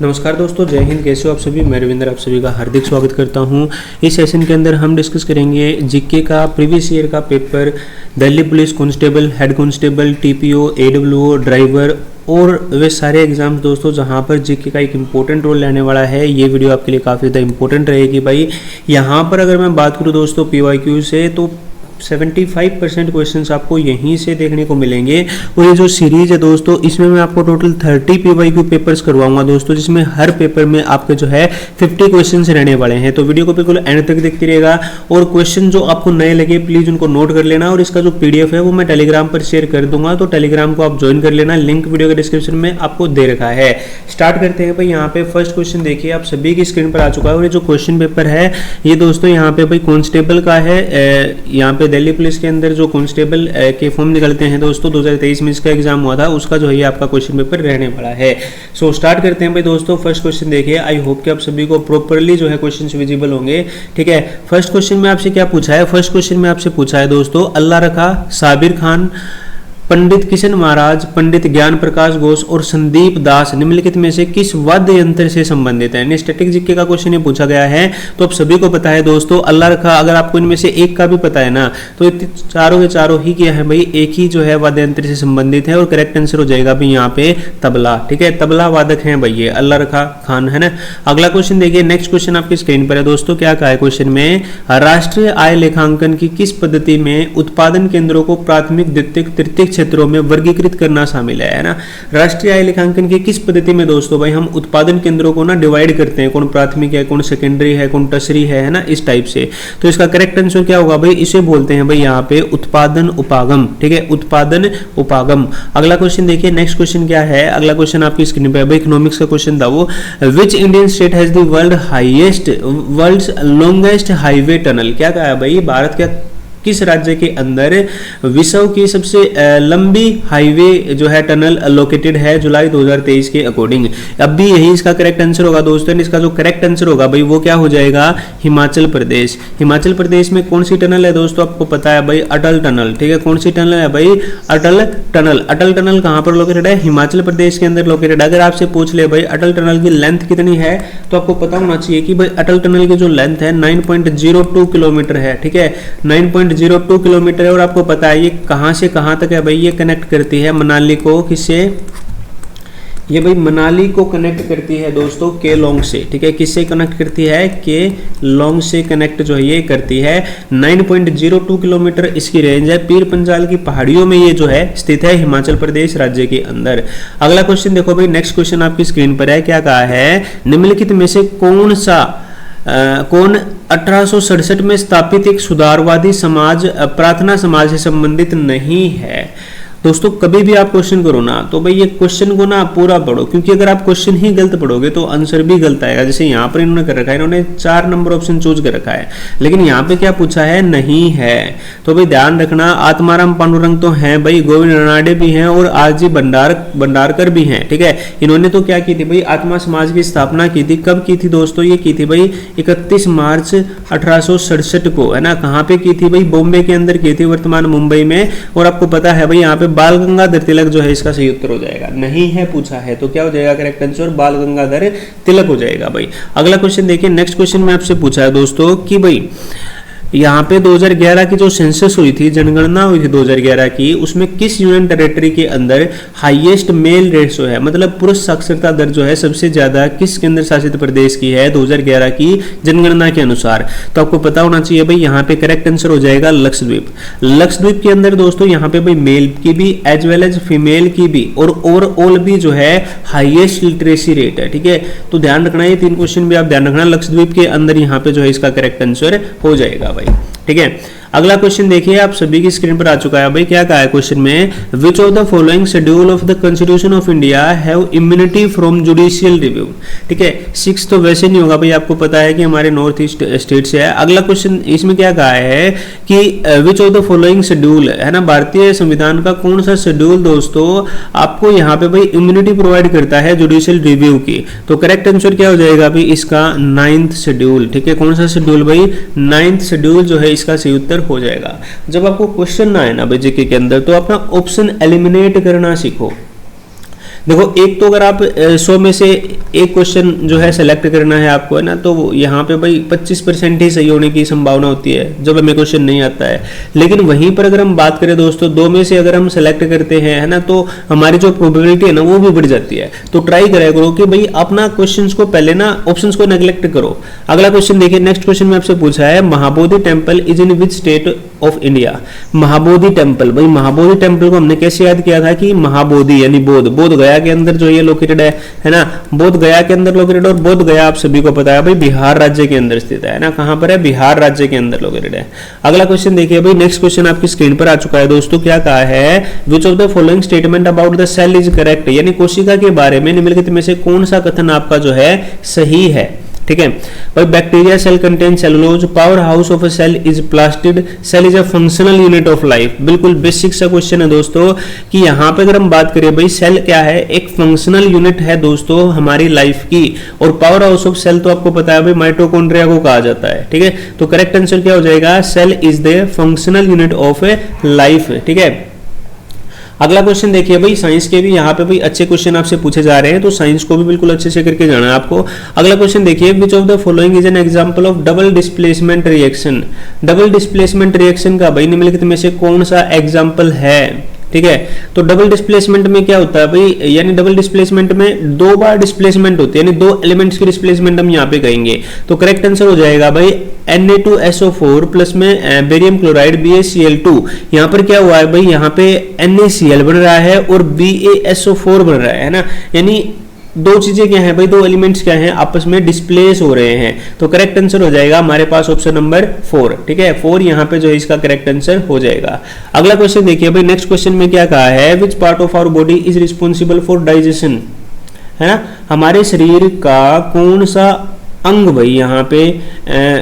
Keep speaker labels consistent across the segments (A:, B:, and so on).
A: नमस्कार दोस्तों, जय हिंद। कैसे हो आप सभी? मैं रविंद्र आप सभी का हार्दिक स्वागत करता हूं। इस सेशन के अंदर हम डिस्कस करेंगे जीके का प्रीवियस ईयर का paper, Delhi police constable, head constable, TPO, AWO, driver और वे सारे एग्जाम्स दोस्तों जहां पर जीके का एक इंपॉर्टेंट रोल लेने वाला है। ये वीडियो आपके लिए काफ़ी ज़्यादा इंपॉर्टेंट रहेगी भाई। यहाँ पर अगर मैं बात करूँ दोस्तों पीवाईक्यू से, तो 75% क्वेश्चंस आपको यहीं से देखने को मिलेंगे। और ये जो सीरीज है दोस्तों, इसमें मैं आपको टोटल 30 पीवाईक्यू पेपर्स करवाऊंगा दोस्तों, जिसमें हर पेपर में आपके जो है 50 क्वेश्चंस रहने वाले हैं। तो वीडियो को बिल्कुल एंड तक देखते रहेगा और क्वेश्चन जो आपको नए लगे प्लीज उनको नोट कर लेना। और इसका जो पीडीएफ है वो मैं टेलीग्राम पर शेयर कर दूंगा, तो टेलीग्राम को आप ज्वाइन कर लेना। लिंक वीडियो के डिस्क्रिप्शन में आपको दे रखा है। स्टार्ट करते हैं भाई। यहाँ पे फर्स्ट क्वेश्चन देखिए, आप सभी की स्क्रीन पर आ चुका है। और ये जो क्वेश्चन पेपर है ये दोस्तों यहाँ पे भाई कांस्टेबल का है। यहाँ पे दिल्ली पुलिस के अंदर जो कांस्टेबल के फॉर्म निकलते हैं दोस्तों, 2023 में इसका एग्जाम हुआ था, उसका जो है आपका क्वेश्चन पेपर रहने वाला है। सो स्टार्ट करते हैं भाई दोस्तों। फर्स्ट क्वेश्चन देखिए, आई होप कि आप सभी को प्रॉपर्ली जो है क्वेश्चंस विजिबल होंगे। ठीक है, फर्स्ट क्वेश्चन में आपसे क्या पूछा है? फर्स्ट क्वेश्चन में आपसे पूछा है दोस्तों, अल्लाह रखा, साबिर खान, पंडित किशन महाराज, पंडित ज्ञान प्रकाश घोष और संदीप दास निम्नलिखित में से किस वाद्य यंत्र से संबंधित है? स्टैटिक जीके का क्वेश्चन ये पूछा गया है। तो आप सभी को पता है दोस्तों, अल्लाह रखा, अगर आपको इनमें से एक का भी पता है ना, तो चारों के चारों ही क्या है भाई, एक ही जो है वाद्य यंत्र से संबंधित है। और करेक्ट आंसर हो जाएगा भाई यहाँ पे तबला। ठीक है, तबला वादक है भाई ये अल्लाह रखा खान, है ना। अगला क्वेश्चन देखिए, नेक्स्ट क्वेश्चन आपकी स्क्रीन पर है दोस्तों। क्या कहा है क्वेश्चन में? राष्ट्रीय आय लेखांकन की किस पद्धति में उत्पादन केंद्रों को प्राथमिक, द्वितीयक, तृतीयक क्षेत्रों में वर्गीकृत करना शामिल है ना। राष्ट्रीय आय लेखांकन की किस पद्धति में दोस्तों भाई हम उत्पादन केंद्रों को ना डिवाइड करते हैं, कौन प्राथमिक है, कौन सेकेंडरी है, कौन टर्सरी है ना, इस टाइप से। तो इसका करेक्ट आंसर क्या होगा भाई? इसे बोलते हैं भाई यहाँ पे उत्पादन उपागम। ठीक है, उत्पादन उपागम। अगला क्वेश्चन देखिए, नेक्स्ट क्वेश्चन क्या है? अगला क्वेश्चन आपकी स्क्रीन पे भाई इकोनॉमिक्स का क्वेश्चन था वो, which Indian state has the world's longest highway tunnel? क्या कहा है भाई? भारत का किस राज्य के अंदर विश्व की सबसे लंबी हाईवे जो है टनल लोकेटेड है जुलाई 2023 के अकॉर्डिंग? अब भी यही इसका करेक्ट आंसर होगा दोस्तों। इसका जो करेक्ट आंसर होगा भाई वो क्या हो जाएगा? हिमाचल प्रदेश। हिमाचल प्रदेश में कौन सी टनल है दोस्तों? आपको पता है भाई, अटल टनल। ठीक है, कौन सी टनल है भाई? अटल टनल। अटल टनल कहां पर लोकेटेड है? हिमाचल प्रदेश के अंदर लोकेटेड। अगर आपसे पूछ ले भाई अटल टनल की लेंथ कितनी है, तो आपको पता होना चाहिए कि भाई अटल टनल की जो लेंथ है 9.02 किलोमीटर है। ठीक है, 9.02 किलोमीटर है। और आपको पता है ये कहां से कहां तक है भाई? ये कनेक्ट करती है मनाली को, किससे? ये भाई मनाली को कनेक्ट करती है दोस्तों केलोंग से। ठीक है, किससे कनेक्ट करती है? केलोंग से कनेक्ट जो है ये करती है। 9.02 किलोमीटर इसकी रेंज है। पीर पंजाल की पहाड़ियों में ये जो है स्थित है, हिमाचल प्रदेश राज्य के अंदर। अगला क्वेश्चन देखो भाई, नेक्स्ट क्वेश्चन आपकी स्क्रीन पर है। क्या कहा है? निम्नलिखित में से कौन 1867 में स्थापित एक सुधारवादी समाज प्रार्थना समाज से संबंधित नहीं है? दोस्तों कभी भी आप क्वेश्चन करो ना, तो भाई ये क्वेश्चन को ना पूरा पढ़ो, क्योंकि अगर आप क्वेश्चन ही गलत पढ़ोगे तो आंसर भी गलत आएगा। जैसे यहाँ पर इन्होंने कर रखा है, इन्होंने 4 नंबर ऑप्शन चूज कर रखा है, लेकिन यहाँ पे क्या पूछा है? नहीं है। तो भाई ध्यान रखना, आत्माराम पांडुरंग तो हैं भाई, गोविंद रानाडे भी हैं और आरजी भंडारकर भी हैं। ठीक है, इन्होंने तो क्या की थी भाई? आत्मा समाज की स्थापना की थी। कब की थी दोस्तों? ये की थी भाई 31 मार्च 1867 को, है ना। कहाँ पे की थी भाई? बॉम्बे के अंदर की थी, वर्तमान मुंबई में। और आपको पता है भाई यहाँ पे बाल गंगाधर तिलक जो है इसका सही उत्तर हो जाएगा। नहीं है पूछा है तो क्या हो जाएगा करेक्ट आंसर? बाल गंगाधर तिलक हो जाएगा भाई। अगला क्वेश्चन देखिए, नेक्स्ट क्वेश्चन में आपसे पूछा है दोस्तों कि भाई यहाँ पे 2011 की जो सेंसस हुई थी, जनगणना हुई थी 2011 की, उसमें किस यूनियन टेरिटरी के अंदर हाईएस्ट मेल रेशो है, मतलब पुरुष साक्षरता दर जो है सबसे ज्यादा किस केंद्र शासित प्रदेश की है 2011 की जनगणना के अनुसार? तो आपको पता होना चाहिए भाई, यहाँ पे करेक्ट आंसर हो जाएगा लक्षद्वीप। लक्षद्वीप के अंदर दोस्तों यहाँ पे भाई मेल की भी एज वेल एज फीमेल की भी और ओवरऑल भी जो है हाईएस्ट लिटरेसी रेट है। ठीक है, तो ध्यान रखना, ये 3 क्वेश्चन भी आप ध्यान रखना, लक्षद्वीप के अंदर यहाँ पे जो है इसका करेक्ट आंसर हो जाएगा भाई। ठीक है, अगला क्वेश्चन देखिए, आप सभी की स्क्रीन पर आ चुका है भाई। क्या कहा है क्वेश्चन में? विच of the following schedule of the constitution of India have immunity from judicial review? ठीक है, 6 तो वैसे नहीं होगा भाई, आपको पता है कि हमारे नॉर्थ ईस्ट स्टेट से है। अगला क्वेश्चन इसमें क्या कहा है कि विच ऑफ द फॉलोइंग शेड्यूल, है ना, भारतीय संविधान का कौन सा शेड्यूल दोस्तों आपको यहाँ पे भाई इम्यूनिटी प्रोवाइड करता है जुडिशियल रिव्यू की? तो करेक्ट आंसर क्या हो जाएगा भाई इसका? 9th schedule. ठीक है, कौन सा शेड्यूल भाई? 9th शेड्यूल जो है इसका सही उत्तर हो जाएगा। जब आपको क्वेश्चन ना आए ना जीके के अंदर, तो अपना ऑप्शन एलिमिनेट करना सीखो। देखो एक तो अगर आप 100 में से एक क्वेश्चन जो है सेलेक्ट करना है आपको, है ना, तो यहाँ पे भाई 25% ही सही होने की संभावना होती है जब हमें क्वेश्चन नहीं आता है। लेकिन वहीं पर अगर हम बात करें दोस्तों 2 में से अगर हम सेलेक्ट करते हैं, है ना, तो हमारी जो प्रोबेबिलिटी है ना वो भी बढ़ जाती है। तो ट्राई करा करो कि भाई अपना क्वेश्चन को पहले ना ऑप्शंस को नेग्लेक्ट करो। अगला क्वेश्चन देखिए, नेक्स्ट क्वेश्चन में आपसे पूछा है Mahabodhi temple is in which state of India. Mahabodhi temple, भाई महाबोधि टेम्पल को हमने कैसे याद किया था कि महाबोधि यानी बोध, बोध गया के अंदर जो ये लोकेटेड है ना, बोध गया के अंदर लोकेटेड। और बोध गया आप सभी को पता है भाई बिहार राज्य के अंदर स्थित है ना, कहां पर है, बिहार राज्य के अंदर लोकेटेड है। अगला क्वेश्चन देखिए भाई, नेक्स्ट क्वेश्चन आपकी स्क्रीन पर आ चुका है दोस्तों। क्या कहा है, which of the following statement about the cell is correct, यानी कोशिका के बारे में निम्नलिखित में से कौन सा कथन आपका जो है सही है। ठीक है भाई, bacteria cell contain cellulose, power house of a cell is plastid, cell is a functional unit of life. बिल्कुल बेसिक सा क्वेश्चन है दोस्तों कि यहाँ पे अगर हम बात करें भाई सेल क्या है, एक फंक्शनल यूनिट है दोस्तों हमारी लाइफ की। और पावर हाउस ऑफ सेल तो आपको पता है भाई माइटोकॉन्ड्रिया को कहा जाता है। ठीक है, तो करेक्ट आंसर क्या हो जाएगा, cell is the functional unit of a life. ठीक है, अगला क्वेश्चन देखिए भाई, साइंस के भी यहाँ पे भाई अच्छे क्वेश्चन आपसे पूछे जा रहे हैं, तो साइंस को भी बिल्कुल अच्छे से करके जाना है आपको। अगला क्वेश्चन देखिए, विच of the following is an example of double displacement reaction. Double displacement reaction का भाई निम्नलिखित में से कौन सा एग्जांपल है। ठीक है, तो डबल डिस्प्लेसमेंट में क्या होता है भाई, यानी डबल डिस्प्लेसमेंट में 2 बार डिस्प्लेसमेंट होती है, यानी 2 एलिमेंट्स की डिस्प्लेसमेंट हम यहाँ पे कहेंगे। तो करेक्ट आंसर हो जाएगा भाई Na2SO4 प्लस में बेरियम क्लोराइड BaCl2। यहाँ पर क्या हुआ है भाई, यहाँ पे NaCl बन रहा है और BaSO4 बन रहा है ना, यानी 2 चीजें क्या है भाई, 2 एलिमेंट्स क्या हैं आपस में डिस्प्लेस हो रहे हैं। तो करेक्ट आंसर हो जाएगा हमारे पास ऑप्शन नंबर 4। ठीक है, 4 यहाँ पे जो है इसका करेक्ट आंसर हो जाएगा। अगला क्वेश्चन देखिए भाई, नेक्स्ट क्वेश्चन में क्या कहा है, which part of our body is responsible for digestion, है ना, हमारे शरीर का कौन सा अंग भाई यहाँ पे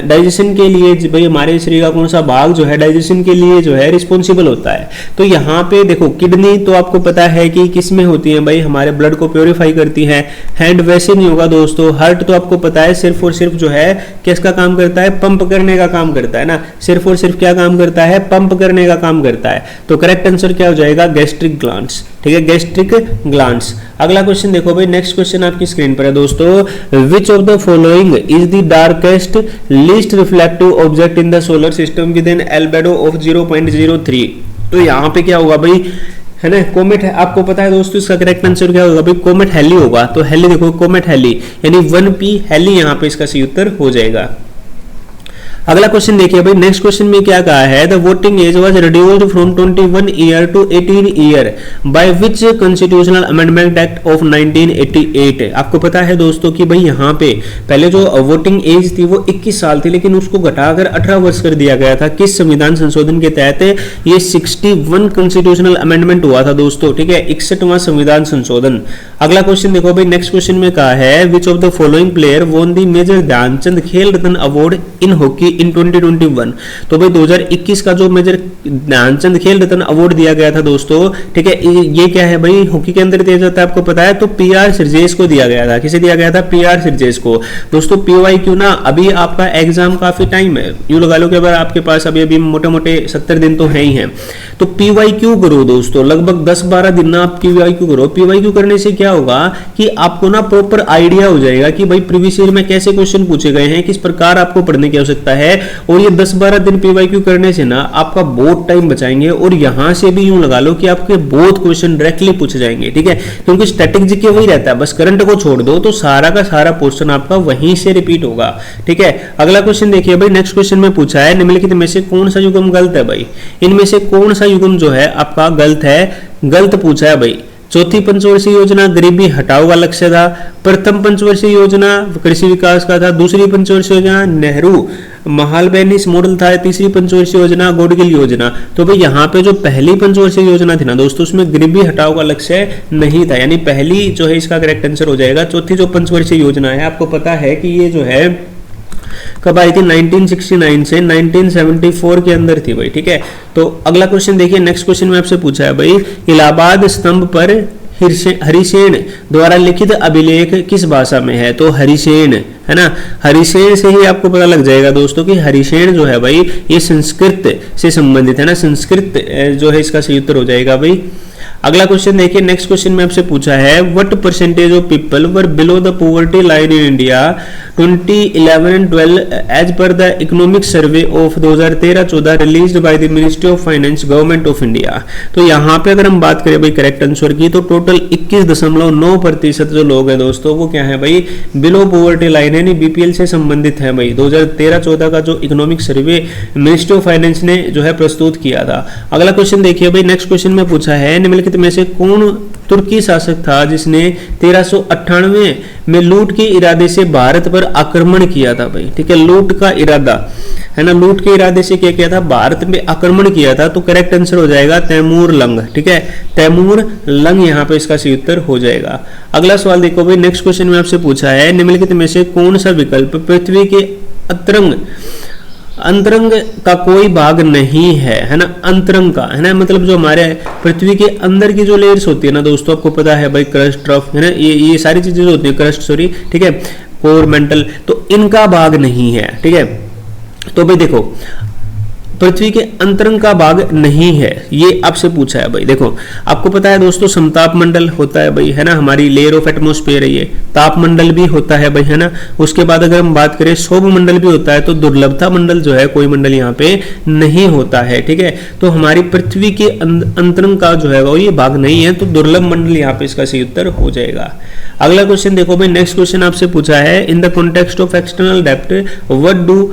A: डाइजेशन के लिए, भाई हमारे शरीर का कौन सा भाग जो है डाइजेशन के लिए जो है रिस्पॉन्सिबल होता है। तो यहाँ पे देखो किडनी तो आपको पता है कि किस में होती है भाई, हमारे ब्लड को प्योरीफाई करती है। हैंड वैसे नहीं होगा दोस्तों। हार्ट तो आपको पता है सिर्फ और सिर्फ जो है किसका काम करता है, पंप करने का काम करता है ना, सिर्फ और सिर्फ क्या काम करता है, पंप करने का काम करता है। तो करेक्ट आंसर क्या हो जाएगा, गैस्ट्रिक ग्लैंड्स। ठीक है, गैस्ट्रिक ग्लैंड्स। अगला क्वेश्चन देखो भाई, नेक्स्ट क्वेश्चन आपकी स्क्रीन पर है दोस्तों, विच of the following is the darkest least reflective object in the solar system with an albedo of 0.03। तो यहाँ पे क्या होगा भाई, है ना, कोमेट है। आपको पता है दोस्तों इसका करेक्ट आंसर क्या होगा भाई, कोमेट हेली होगा। तो हेली देखो, कोमेट हेली यानी 1P हेली यहाँ पे इसका सही उत्तर हो जाएगा। अगला क्वेश्चन देखिए भाई, नेक्स्ट क्वेश्चन में क्या कहा है, the voting age was reduced from 21 year to 18 year by which constitutional amendment act of 1988। आपको पता है दोस्तों कि भाई यहाँ पे पहले जो वोटिंग एज थी वो 21 साल थी, लेकिन उसको घटाकर 18 वर्ष कर दिया गया था। किस संविधान संशोधन के तहत, ये 61 कॉन्स्टिट्यूशनल अमेंडमेंट हुआ था दोस्तों। ठीक है, 61वां संविधान संशोधन। अगला क्वेश्चन देखो भाई, नेक्स्ट क्वेश्चन में कहा है, which of the following player won the major Dhyan Chand Khel Ratna award in hockey in 2021। तो भाई 2021 का जो मेजर ध्यानचंद खेल रत्न अवार्ड दिया गया था दोस्तों। ठीक है, ये क्या है भाई, हॉकी के अंदर दिया जाता है आपको पता है, तो PR सिरजेश को दिया गया था। किसे दिया गया था, PR सिरजेश को। दोस्तों PYQ ना, अभी आपका एग्जाम काफी टाइम है, यूं लगा लो कि अगर आपके पास अभी मोटे मोटे 70 दिन तो है ही हैं, तो PYQ करो दोस्तों, लगभग 10-12 दिन ना आप PYQ करो। PYQ करने से क्या होगा कि आपको ना प्रॉपर आइडिया हो जाएगा कि भाई प्रीवियस ईयर में कैसे क्वेश्चन पूछे गए हैं, किस प्रकार आपको पढ़ने की आवश्यकता है। और ये 10-12 दिन PYQ करने से ना आपका बहुत टाइम बचाएंगे, और यहां से भी यूं लगा लो कि आपके बहुत क्वेश्चन डायरेक्टली पूछे जाएंगे। ठीक है, क्योंकि स्टैटिक जीके वही रहता है, बस करंट को छोड़ दो तो सारा का सारा पोर्शन आपका वहीं से रिपीट होगा। ठीक है, अगला क्वेश्चन देखिए भाई, नेक्स्ट क्वेश्चन में पूछा है, निम्नलिखित में से कौन सा युग्म गलत है भाई, इनमें से कौन सा युग्म जो है आपका गलत है, गलत पूछा है भाई। चौथी पंचवर्षीय योजना गरीबी हटाओ का लक्ष्य था, प्रथम पंचवर्षीय योजना कृषि विकास का था, दूसरी पंचवर्षीय योजना नेहरू महालबेनिस मॉडल था, तीसरी पंचवर्षीय योजना गॉडगिल योजना। तो भाई यहाँ पे जो पहली पंचवर्षीय योजना थी ना दोस्तों, उसमें गरीबी हटाओ का लक्ष्य नहीं था, यानी पहली जो है इसका करेक्ट आंसर हो जाएगा। चौथी जो पंचवर्षीय योजना है, आपको पता है कि ये जो है कब आई थी, 1969 से 1974 के अंदर थी भाई। ठीक है, तो अगला क्वेश्चन देखिए, नेक्स्ट क्वेश्चन में आपसे पूछा है भाई, इलाहाबाद स्तंभ पर हरिसेन द्वारा लिखित अभिलेख किस भाषा में है। तो हरिसेन, है ना, हरिसेन से ही आपको पता लग जाएगा दोस्तों कि हरिसेन जो है भाई ये संस्कृत से संबंधित है ना, संस्कृत जो है इसका सही उत्तर हो जाएगा भाई। अगला क्वेश्चन देखिए, नेक्स्ट क्वेश्चन में आपसे पूछा है what percentage of people were below the poverty line in India 2011 and 12 as per the economic survey of 2013-14 released by the ministry of finance government of India. तो यहाँ पे अगर हम बात करें भाई करेक्ट आंसर की, तो टोटल 21.9% जो लोग हैं दोस्तों वो क्या है भाई, बिलो पॉवर्टी लाइन है, बीपीएल से संबंधित है भाई। 2013-14 का जो economic survey ministry of finance ने जो है प्रस्तुत किया था। अगला क्वेश्चन देखिए भाई, नेक्स्ट क्वेश्चन में पूछा है निम्नलिखित में से कौन तुर्की शासक था जिसने 1398 में लूट के इरादे से भारत पर आक्रमण किया था भाई। ठीक है, लूट का इरादा है ना, लूट के इरादे से क्या किया था, भारत में आक्रमण किया था। तो करेक्ट आंसर हो जाएगा तैमूर लंग। ठीक है, तैमूर लंग यहाँ पे इसका सही उत्तर हो जाएगा। अगला सवाल देखो भाई, नेक्स्ट क्वेश्चन में आपसे पूछा है निम्नलिखित में से कौन सा विकल्प पृथ्वी के अंतरंग का कोई भाग नहीं है ना, अंतरंग का है ना, मतलब जो हमारे पृथ्वी के अंदर की जो लेयर्स होती है ना दोस्तों, आपको पता है भाई क्रस्ट, ट्रफ है ना, ये सारी चीजें जो होती है, क्रस्ट सॉरी, ठीक है, कोर, मेंटल, तो इनका भाग नहीं है। ठीक है, तो भाई देखो पृथ्वी के अंतरंग का भाग नहीं है, ये आपसे पूछा है भाई। देखो आपको पता है दोस्तों समताप मंडल होता है भाई, है ना, हमारी लेयर ऑफ एटमॉस्फेयर है ये, ताप मंडल भी होता है भाई, है ना। उसके बाद अगर हम बात करें शोभ मंडल भी होता है, तो दुर्लभता मंडल जो है कोई मंडल यहाँ पे नहीं होता है। ठीक है, तो हमारी पृथ्वी के अंतरंग का जो है वो ये भाग नहीं है, तो दुर्लभ मंडल यहाँ पे इसका सही उत्तर हो जाएगा। अगला क्वेश्चन देखो भाई, नेक्स्ट क्वेश्चन आपसे पूछा है in the context of external डेब्ट what do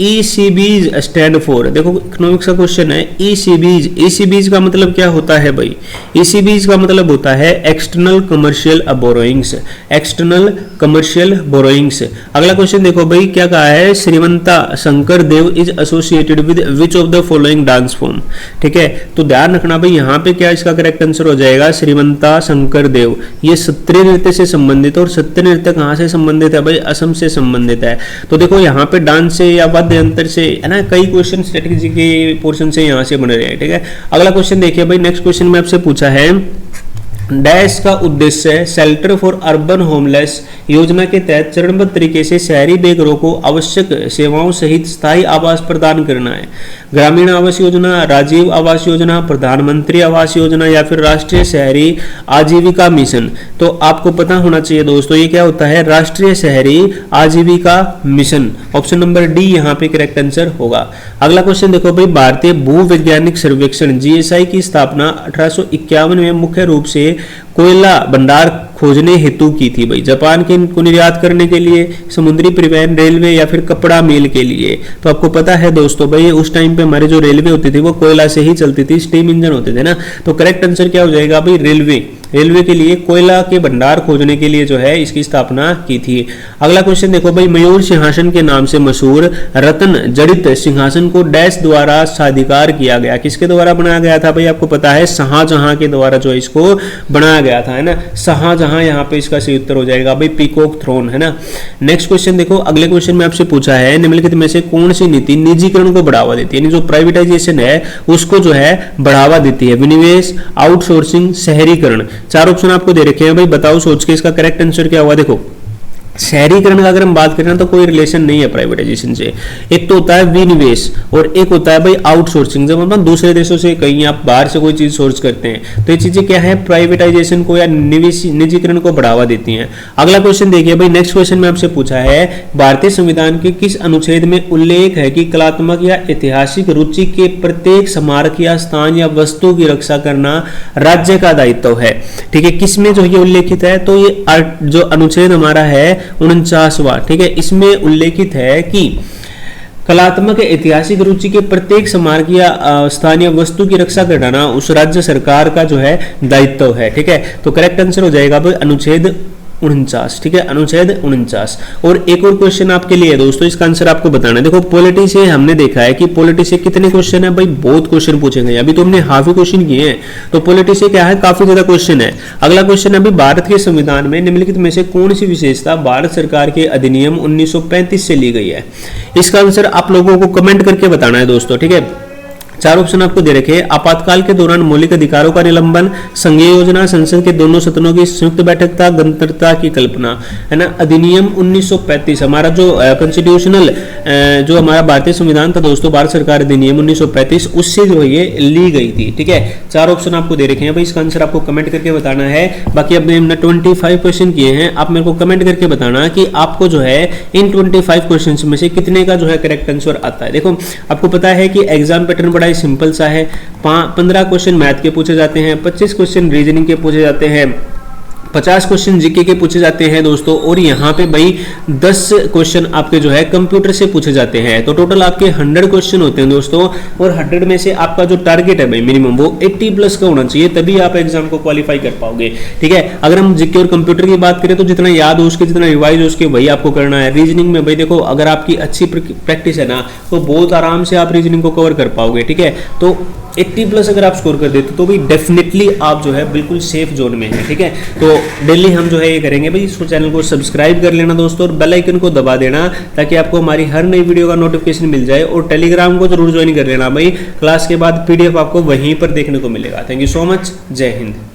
A: ECBs stand for. देखो इकोनॉमिक्स का क्वेश्चन है, ईसीबीज, ईसीबीज का मतलब क्या होता है भाई, ईसीबीज का मतलब होता है external commercial borrowings, external commercial borrowings. अगला क्वेश्चन देखो भाई, क्या कहा है, Srimanta Sankar Dev is associated with which of the following dance form. ठीक है, तो ध्यान रखना भाई यहाँ पे क्या इसका करेक्ट आंसर हो जाएगा, श्रीमंता शंकर देव, ये सत्रिय नृत्य से संबंधित, और सत्रिय नृत्य कहाँ से संबंधित है भाई, असम से संबंधित है। तो देखो यहाँ पे डांस से या वाद्य यंत्र से, है ना, कई क्वेश्चन स्ट्रेटेजी के पोर्शन से यहाँ से बन रहे हैं। ठीक है, अगला क्वेश्चन देखिए भाई, नेक्स्ट क्वेश्चन में आपसे पूछा है डैश का उद्देश्य शेल्टर फॉर अर्बन होमलेस योजना के तहत चरणबद्ध तरीके से शहरी बेघरों को आवश्यक सेवाओं सहित स्थायी आवास प्रदान करना है। ग्रामीण आवास योजना, राजीव आवास योजना, प्रधानमंत्री आवास योजना या फिर राष्ट्रीय शहरी आजीविका मिशन। तो आपको पता होना चाहिए दोस्तों ये क्या होता है, राष्ट्रीय शहरी आजीविका मिशन। ऑप्शन नंबर डी यहाँ पे करेक्ट आंसर होगा। अगला क्वेश्चन देखो भाई, भारतीय भूवैज्ञानिक सर्वेक्षण जीएसआई की स्थापना 1851 में मुख्य रूप से कोयला भंडार खोजने हेतु की थी भाई। जापान के को निर्यात करने के लिए, समुद्री परिवहन, रेलवे या फिर कपड़ा मिल के लिए। तो आपको पता है दोस्तों भाई उस टाइम पे हमारे जो रेलवे होती थी वो कोयला से ही चलती थी, स्टीम इंजन होते थे ना। तो करेक्ट आंसर क्या हो जाएगा भाई, रेलवे, रेलवे के लिए कोयला के भंडार खोजने के लिए जो है इसकी स्थापना की थी। अगला क्वेश्चन देखो भाई, मयूर सिंहासन के नाम से मशहूर रत्न जड़ित सिंहासन को डैश द्वारा साधिकार किया गया। किसके द्वारा बनाया गया था भाई, आपको पता है शाहजहां के द्वारा जो इसको बनाया गया था, है ना, शाहजहां, यहाँ पे इसका सही उत्तर हो जाएगा भाई पीकॉक थ्रोन, है ना। नेक्स्ट क्वेश्चन देखो, अगले क्वेश्चन में आपसे पूछा है निम्नलिखित में से कौन सी नीति निजीकरण को बढ़ावा देती है, यानी जो प्राइवेटाइजेशन है उसको जो है बढ़ावा देती है। विनिवेश, आउटसोर्सिंग, शहरीकरण। चार ऑप्शन आपको दे रखे हैं भाई, बताओ सोच के इसका करेक्ट आंसर क्या हुआ। देखो शहरीकरण का अगर हम बात करें तो कोई रिलेशन नहीं है प्राइवेटाइजेशन से। एक तो होता है विनिवेश और एक होता है भाई आउटसोर्सिंग, जब हम दूसरे देशों से कहीं आप बाहर से कोई चीज सोर्स करते हैं तो ये चीजें क्या है, प्राइवेटाइजेशन को या निजीकरण को बढ़ावा देती हैं। अगला क्वेश्चन देखिए भाई, नेक्स्ट क्वेश्चन में आपसे पूछा है भारतीय संविधान के किस अनुच्छेद में उल्लेख है कि कलात्मक या ऐतिहासिक रुचि के प्रत्येक स्मारक या स्थान या वस्तु की रक्षा करना राज्य का दायित्व है। ठीक है, किसमें जो ये उल्लेखित है, तो ये जो अनुच्छेद हमारा है 49वां, ठीक है, इसमें उल्लेखित है कि कलात्मक ऐतिहासिक रुचि के प्रत्येक स्मारक या स्थानीय वस्तु की रक्षा करना उस राज्य सरकार का जो है दायित्व है। ठीक है, तो करेक्ट आंसर हो जाएगा भाई अनुच्छेद 49। ठीक है, अनुच्छेद 49। और एक और क्वेश्चन आपके लिए है दोस्तों, इसका आंसर आपको बताना है। देखो पॉलिटी से हमने देखा है कि पॉलिटी से कितने क्वेश्चन है भाई, बहुत क्वेश्चन पूछे गए, अभी तो हमने हाफ ही क्वेश्चन किए हैं, तो पॉलिटी से क्या है, काफी ज्यादा क्वेश्चन है। अगला क्वेश्चन अभी, भारत के संविधान में निम्नलिखित में से कौन सी विशेषता भारत सरकार के अधिनियम 1935 से ली गई है। इसका आंसर आप लोगों को कमेंट करके बताना है दोस्तों। ठीक है, चार ऑप्शन आपको दे रखे हैं। आपातकाल के दौरान मौलिक अधिकारों का निलंबन, संघीय योजना, संसद के दोनों सदनों की संयुक्त बैठक था, गणतंत्रता की कल्पना, है ना। अधिनियम 1935 हमारा जो कॉन्स्टिट्यूशनल जो हमारा भारतीय संविधान था दोस्तों, भारत सरकार अधिनियम 1935 उससे जो ये ली गई थी। ठीक है, चार ऑप्शन आपको दे रखे हैं भाई, इसका आंसर आपको कमेंट करके बताना है। बाकी अब हमने 25 क्वेश्चन किए हैं, आप मेरे को कमेंट करके बताना कि आपको जो है इन 25 क्वेश्चन में से कितने का जो है करेक्ट आंसर आता है। देखो आपको पता है कि एग्जाम पैटर्न बड़ा ही सिंपल सा है। 15 क्वेश्चन मैथ के पूछे जाते हैं, 25 क्वेश्चन रीजनिंग के पूछे जाते हैं, 50 क्वेश्चन जीके के पूछे जाते हैं दोस्तों, और यहाँ पे भाई 10 क्वेश्चन आपके जो है कंप्यूटर से पूछे जाते हैं। तो टोटल आपके 100 क्वेश्चन होते हैं दोस्तों, और 100 में से आपका जो टारगेट है भाई मिनिमम वो 80 प्लस का होना चाहिए, तभी आप एग्जाम को क्वालिफाई कर पाओगे। ठीक है, अगर हम जीके और कंप्यूटर की बात करें तो जितना याद हो उसके, जितना रिवाइज हो उसके वही आपको करना है। रीजनिंग में भाई देखो अगर आपकी अच्छी प्रैक्टिस है ना तो बहुत आराम से आप रीजनिंग को कवर कर पाओगे। ठीक है, तो 80 प्लस अगर आप स्कोर कर देते तो भी डेफिनेटली आप जो है बिल्कुल सेफ जोन में है। ठीक है, तो डेली हम जो है ये करेंगे भाई, इसको चैनल को सब्सक्राइब कर लेना दोस्तों, और बेल आइकन को दबा देना ताकि आपको हमारी हर नई वीडियो का नोटिफिकेशन मिल जाए। और टेलीग्राम को जरूर ज्वाइन कर लेना भाई, क्लास के बाद PDF आपको वहीं पर देखने को मिलेगा। थैंक यू सो मच, जय हिंद।